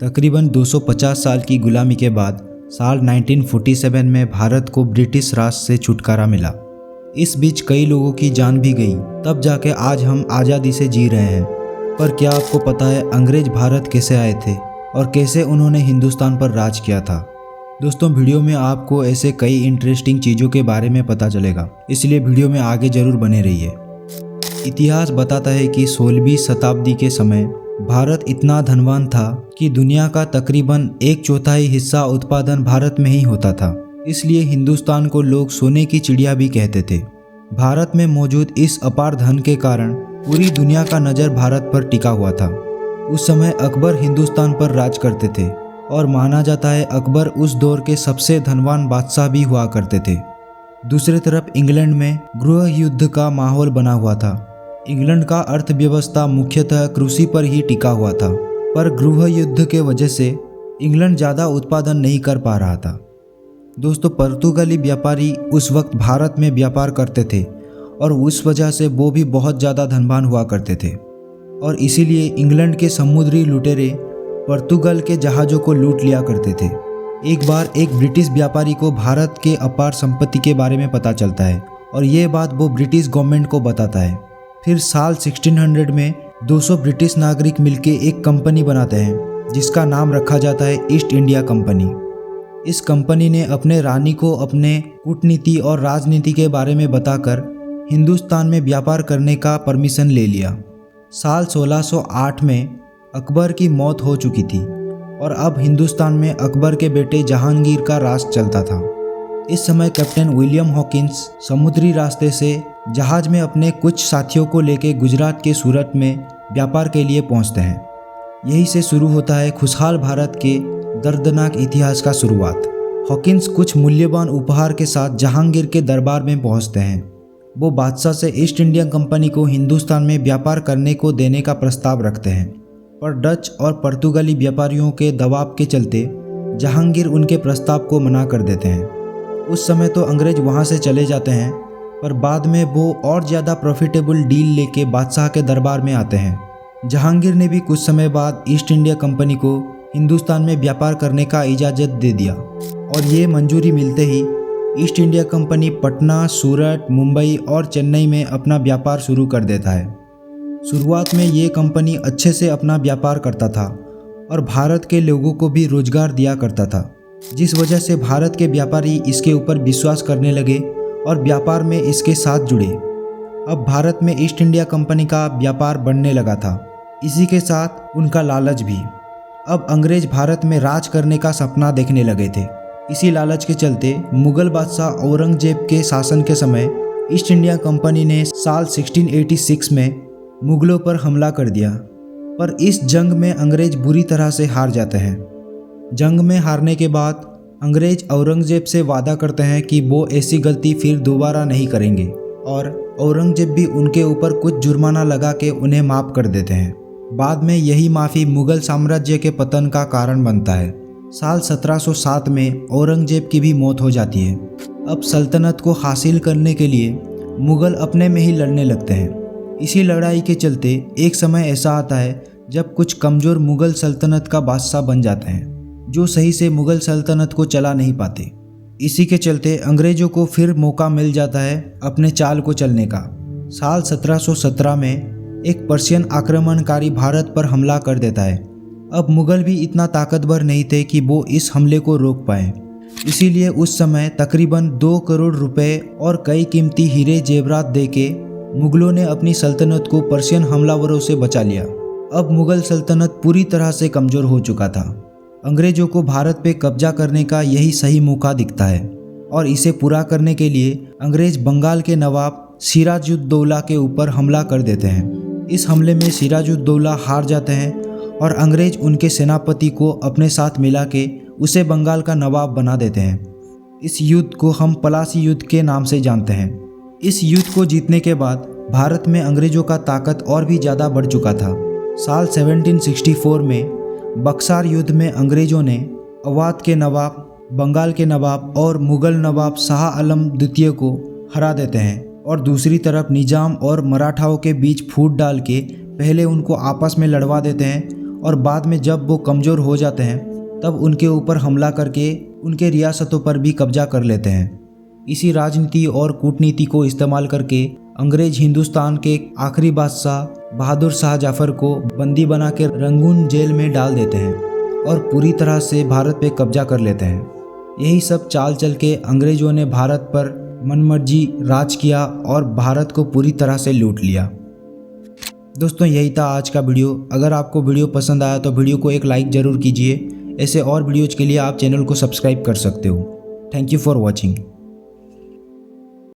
तकरीबन 250 साल की गुलामी के बाद साल 1947 में भारत को ब्रिटिश राज से छुटकारा मिला। इस बीच कई लोगों की जान भी गई, तब जाके आज हम आज़ादी से जी रहे हैं। पर क्या आपको पता है अंग्रेज भारत कैसे आए थे और कैसे उन्होंने हिंदुस्तान पर राज किया था? दोस्तों, वीडियो में आपको ऐसे कई इंटरेस्टिंग चीज़ों के बारे में पता चलेगा, इसलिए वीडियो में आगे जरूर बने रहिए। इतिहास बताता है कि 16वीं शताब्दी के समय भारत इतना धनवान था कि दुनिया का तकरीबन 1/4 हिस्सा उत्पादन भारत में ही होता था। इसलिए हिंदुस्तान को लोग सोने की चिड़िया भी कहते थे। भारत में मौजूद इस अपार धन के कारण पूरी दुनिया का नज़र भारत पर टिका हुआ था। उस समय अकबर हिंदुस्तान पर राज करते थे और माना जाता है अकबर उस दौर के सबसे धनवान बादशाह भी हुआ करते थे। दूसरी तरफ इंग्लैंड में गृह युद्ध का माहौल बना हुआ था। इंग्लैंड का अर्थव्यवस्था मुख्यतः कृषि पर ही टिका हुआ था, पर गृह युद्ध के वजह से इंग्लैंड ज़्यादा उत्पादन नहीं कर पा रहा था। दोस्तों, पुर्तगाली व्यापारी उस वक्त भारत में व्यापार करते थे और उस वजह से वो भी बहुत ज़्यादा धनवान हुआ करते थे और इसीलिए इंग्लैंड के समुद्री लुटेरे पुर्तगाल के जहाज़ों को लूट लिया करते थे। एक बार एक ब्रिटिश व्यापारी को भारत के अपार संपत्ति के बारे में पता चलता है और ये बात वो ब्रिटिश गवर्नमेंट को बताता है। फिर साल 1600 में 200 ब्रिटिश नागरिक मिलकर एक कंपनी बनाते हैं जिसका नाम रखा जाता है ईस्ट इंडिया कंपनी। इस कंपनी ने अपने रानी को अपने कूटनीति और राजनीति के बारे में बताकर हिंदुस्तान में व्यापार करने का परमिशन ले लिया। साल 1608 में अकबर की मौत हो चुकी थी और अब हिंदुस्तान में अकबर के बेटे जहांगीर का राज चलता था। इस समय कैप्टन विलियम हॉकिंस समुद्री रास्ते से जहाज में अपने कुछ साथियों को लेकर गुजरात के सूरत में व्यापार के लिए पहुंचते हैं। यहीं से शुरू होता है खुशहाल भारत के दर्दनाक इतिहास का शुरुआत। हॉकिंस कुछ मूल्यवान उपहार के साथ जहांगीर के दरबार में पहुंचते हैं। वो बादशाह से ईस्ट इंडिया कंपनी को हिंदुस्तान में व्यापार करने को देने का प्रस्ताव रखते हैं, पर डच और पुर्तगाली व्यापारियों के दबाव के चलते जहांगीर उनके प्रस्ताव को मना कर देते हैं। उस समय तो अंग्रेज वहां से चले जाते हैं, पर बाद में वो और ज़्यादा प्रॉफिटेबल डील लेके बादशाह के दरबार में आते हैं। जहांगीर ने भी कुछ समय बाद ईस्ट इंडिया कंपनी को हिंदुस्तान में व्यापार करने का इजाज़त दे दिया और ये मंजूरी मिलते ही ईस्ट इंडिया कंपनी पटना, सूरत, मुंबई और चेन्नई में अपना व्यापार शुरू कर देता है। शुरुआत में ये कंपनी अच्छे से अपना व्यापार करता था और भारत के लोगों को भी रोजगार दिया करता था, जिस वजह से भारत के व्यापारी इसके ऊपर विश्वास करने लगे और व्यापार में इसके साथ जुड़े। अब भारत में ईस्ट इंडिया कंपनी का व्यापार बढ़ने लगा था, इसी के साथ उनका लालच भी। अब अंग्रेज भारत में राज करने का सपना देखने लगे थे। इसी लालच के चलते मुगल बादशाह औरंगजेब के शासन के समय ईस्ट इंडिया कंपनी ने साल 1686 में मुगलों पर हमला कर दिया, पर इस जंग में अंग्रेज बुरी तरह से हार जाते हैं। जंग में हारने के बाद अंग्रेज औरंगजेब से वादा करते हैं कि वो ऐसी गलती फिर दोबारा नहीं करेंगे और औरंगजेब भी उनके ऊपर कुछ जुर्माना लगा के उन्हें माफ़ कर देते हैं। बाद में यही माफ़ी मुगल साम्राज्य के पतन का कारण बनता है। साल 1707 में औरंगजेब की भी मौत हो जाती है। अब सल्तनत को हासिल करने के लिए मुगल अपने में ही लड़ने लगते हैं। इसी लड़ाई के चलते एक समय ऐसा आता है जब कुछ कमज़ोर मुगल सल्तनत का बादशाह बन जाते हैं जो सही से मुगल सल्तनत को चला नहीं पाते। इसी के चलते अंग्रेज़ों को फिर मौका मिल जाता है अपने चाल को चलने का। साल 1717 में एक पर्शियन आक्रमणकारी भारत पर हमला कर देता है। अब मुगल भी इतना ताकतवर नहीं थे कि वो इस हमले को रोक पाए, इसीलिए उस समय तकरीबन 2 करोड़ रुपए और कई कीमती हीरे जेवरात देके मुगलों ने अपनी सल्तनत को पर्शियन हमलावरों से बचा लिया। अब मुगल सल्तनत पूरी तरह से कमज़ोर हो चुका था। अंग्रेज़ों को भारत पे कब्जा करने का यही सही मौका दिखता है और इसे पूरा करने के लिए अंग्रेज़ बंगाल के नवाब सिराजुद्दौला के ऊपर हमला कर देते हैं। इस हमले में सिराजुद्दौला हार जाते हैं और अंग्रेज़ उनके सेनापति को अपने साथ मिला के उसे बंगाल का नवाब बना देते हैं। इस युद्ध को हम पलासी युद्ध के नाम से जानते हैं। इस युद्ध को जीतने के बाद भारत में अंग्रेज़ों का ताकत और भी ज़्यादा बढ़ चुका था। साल 1764 में बक्सार युद्ध में अंग्रेज़ों ने अवध के नवाब, बंगाल के नवाब और मुगल नवाब शाह आलम द्वितीय को हरा देते हैं और दूसरी तरफ निजाम और मराठाओं के बीच फूट डाल के पहले उनको आपस में लड़वा देते हैं और बाद में जब वो कमज़ोर हो जाते हैं तब उनके ऊपर हमला करके उनके रियासतों पर भी कब्जा कर लेते हैं। इसी राजनीति और कूटनीति को इस्तेमाल करके अंग्रेज हिंदुस्तान के आखिरी बादशाह बहादुर शाह जफर को बंदी बना के रंगून जेल में डाल देते हैं और पूरी तरह से भारत पे कब्जा कर लेते हैं। यही सब चाल चल के अंग्रेजों ने भारत पर मनमर्जी राज किया और भारत को पूरी तरह से लूट लिया। दोस्तों, यही था आज का वीडियो। अगर आपको वीडियो पसंद आया तो वीडियो को एक लाइक ज़रूर कीजिए। ऐसे और वीडियोज़ के लिए आप चैनल को सब्सक्राइब कर सकते हो। Thank you for watching.